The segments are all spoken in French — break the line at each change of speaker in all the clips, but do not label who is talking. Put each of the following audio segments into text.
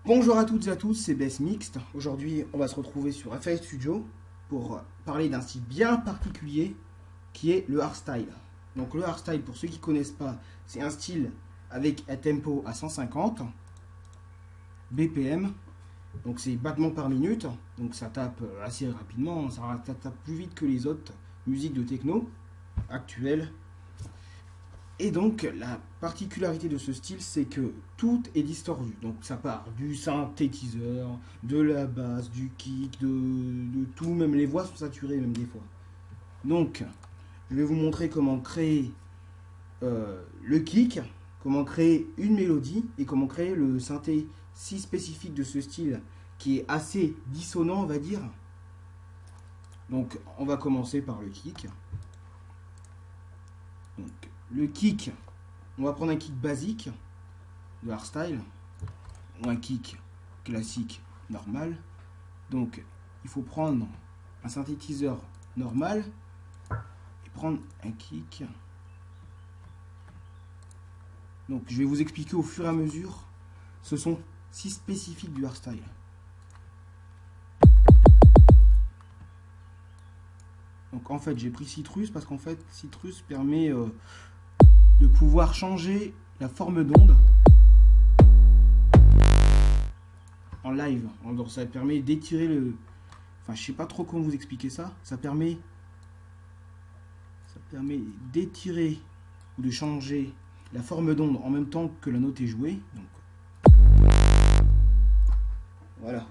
Bonjour à toutes et à tous, c'est Bess Mixte. Aujourd'hui, on va se retrouver sur FL Studio pour parler d'un style bien particulier qui est le hardstyle. Donc le hardstyle, pour ceux qui ne connaissent pas, c'est un style avec un tempo à 150 BPM. Donc c'est battements par minute, donc ça tape assez rapidement, ça tape plus vite que les autres musiques de techno actuelles. Et donc, la particularité de ce style, c'est que tout est distordu. Donc, ça part du synthétiseur, de la basse, du kick, de tout. Même les voix sont saturées, même des fois. Donc, je vais vous montrer comment créer le kick, comment créer une mélodie et comment créer le synthé si spécifique de ce style qui est assez dissonant, on va dire. Donc, on va commencer par le kick. Donc, le kick, on va prendre un kick basique de hardstyle ou un kick classique normal. Donc il faut prendre un synthétiseur normal et prendre un kick. Donc je vais vous expliquer au fur et à mesure ce sont si spécifiques du hardstyle. Donc en fait j'ai pris Citrus parce qu'en fait Citrus permet de pouvoir changer la forme d'onde en live. Donc ça permet d'étirer le... Enfin, je sais pas trop comment vous expliquer ça. Ça permet d'étirer ou de changer la forme d'onde en même temps que la note est jouée. Donc, voilà.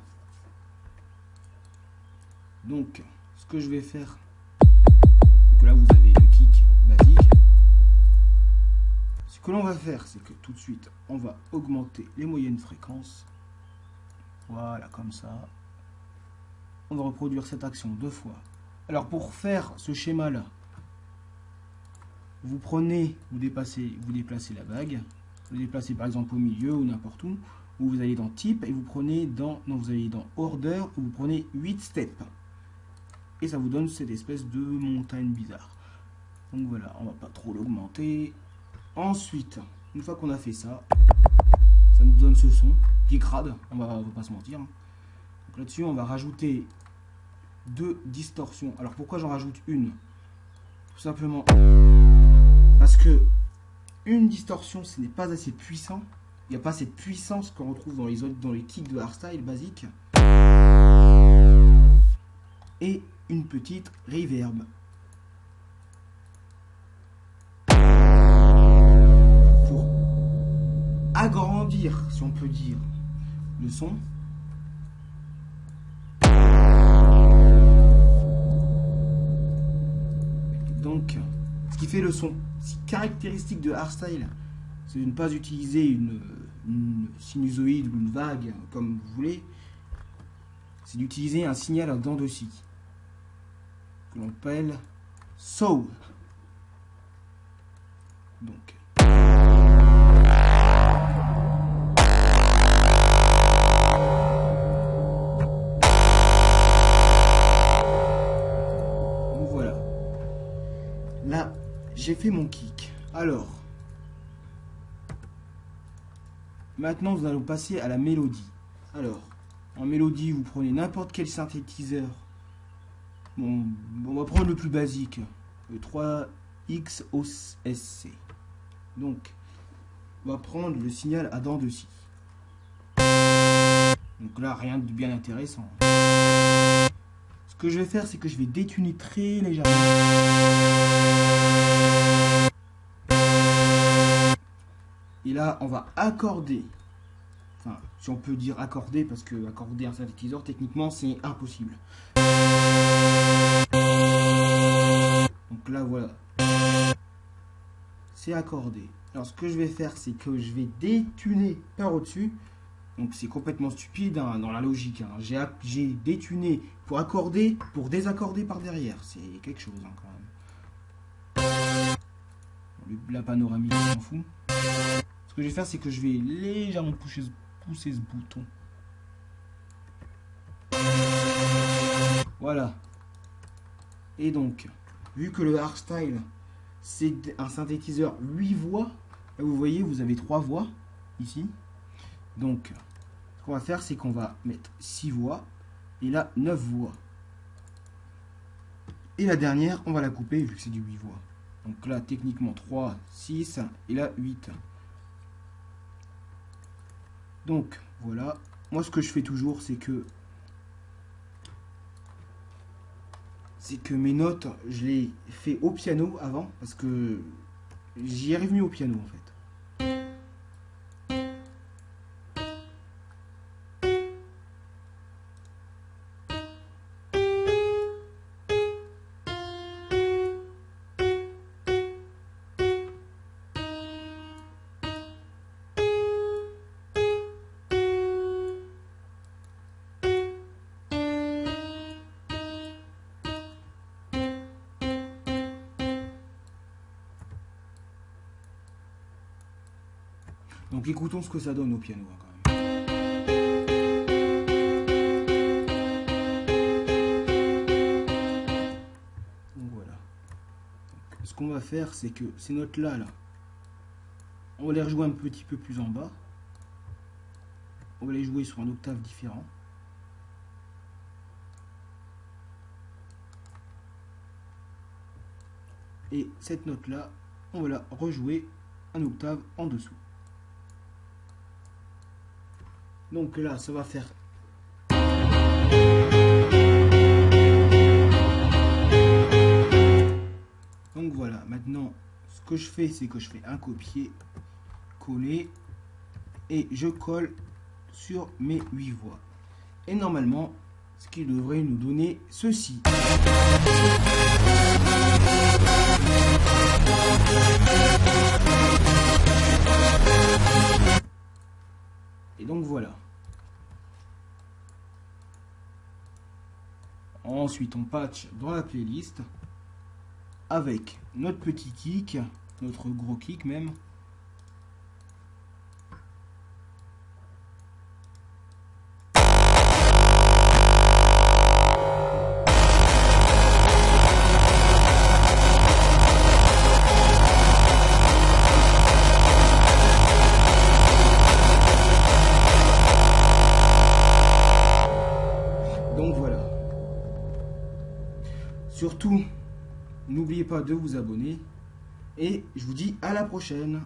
Donc, ce que je vais faire, c'est que là vous avez le kick basique. Ce que l'on va faire, c'est que tout de suite, on va augmenter les moyennes fréquences. Voilà, comme ça. On va reproduire cette action 2 fois. Alors, pour faire ce schéma-là, vous déplacez la bague. Vous déplacez par exemple au milieu ou n'importe où. Ou vous allez dans Type et vous prenez dans... Non, vous allez dans Order et vous prenez 8 steps. Et ça vous donne cette espèce de montagne bizarre. Donc voilà, on va pas trop l'augmenter. Ensuite, une fois qu'on a fait ça, ça nous donne ce son qui crade, on va pas se mentir. Donc là-dessus, on va rajouter 2 distorsions. Alors pourquoi j'en rajoute une? Tout simplement parce que une distorsion, ce n'est pas assez puissant. Il n'y a pas cette puissance qu'on retrouve dans les kicks de hardstyle basique. Et une petite reverb. Agrandir, si on peut dire, le son. Donc, ce qui fait le son si caractéristique de hardstyle, c'est de ne pas utiliser une sinusoïde ou une vague, comme vous voulez. C'est d'utiliser un signal en dents de scie, que l'on appelle saw. Donc, là, j'ai fait mon kick. Alors, maintenant nous allons passer à la mélodie. Alors, en mélodie, vous prenez n'importe quel synthétiseur. Bon, on va prendre le plus basique, le 3XOSC. Donc, on va prendre le signal à dents de scie. Donc là, rien de bien intéressant. Ce que je vais faire, c'est que je vais détuner très légèrement. Et là, on va accorder. Enfin, si on peut dire accorder, parce que accorder un synthétiseur, techniquement, c'est impossible. Donc là, voilà. C'est accordé. Alors, ce que je vais faire, c'est que je vais détuner par au-dessus. Donc, c'est complètement stupide hein, dans la logique. Hein. J'ai détuné pour accorder, pour désaccorder par derrière. C'est quelque chose, hein, quand même. La panoramique, je m'en fous. Ce que je vais faire, c'est que je vais légèrement pousser ce bouton. Voilà. Et donc, vu que le hardstyle, c'est un synthétiseur 8 voix, là vous voyez, vous avez 3 voix ici. Donc, Ce qu'on va faire, c'est qu'on va mettre 6 voix et là 9 voix. Et la dernière, on va la couper vu que c'est du 8 voix. Donc là, techniquement 3, 6 et là 8. Donc voilà. Moi, ce que je fais toujours, c'est que mes notes, je les fais au piano avant parce que j'y arrive mieux au piano en fait. Donc écoutons ce que ça donne au piano quand même. Donc voilà. Donc, ce qu'on va faire, c'est que ces notes-là, on va les rejouer un petit peu plus en bas. On va les jouer sur un octave différent. Et cette note-là, on va la rejouer un octave en dessous. Donc là, ça va faire... Donc voilà, maintenant, ce que je fais, c'est que je fais un copier-coller et je colle sur mes 8 voix. Et normalement, ce qui devrait nous donner ceci. Et donc voilà. Ensuite, on patch dans la playlist avec notre petit kick, notre gros kick même. Donc voilà. Surtout, n'oubliez pas de vous abonner et je vous dis à la prochaine.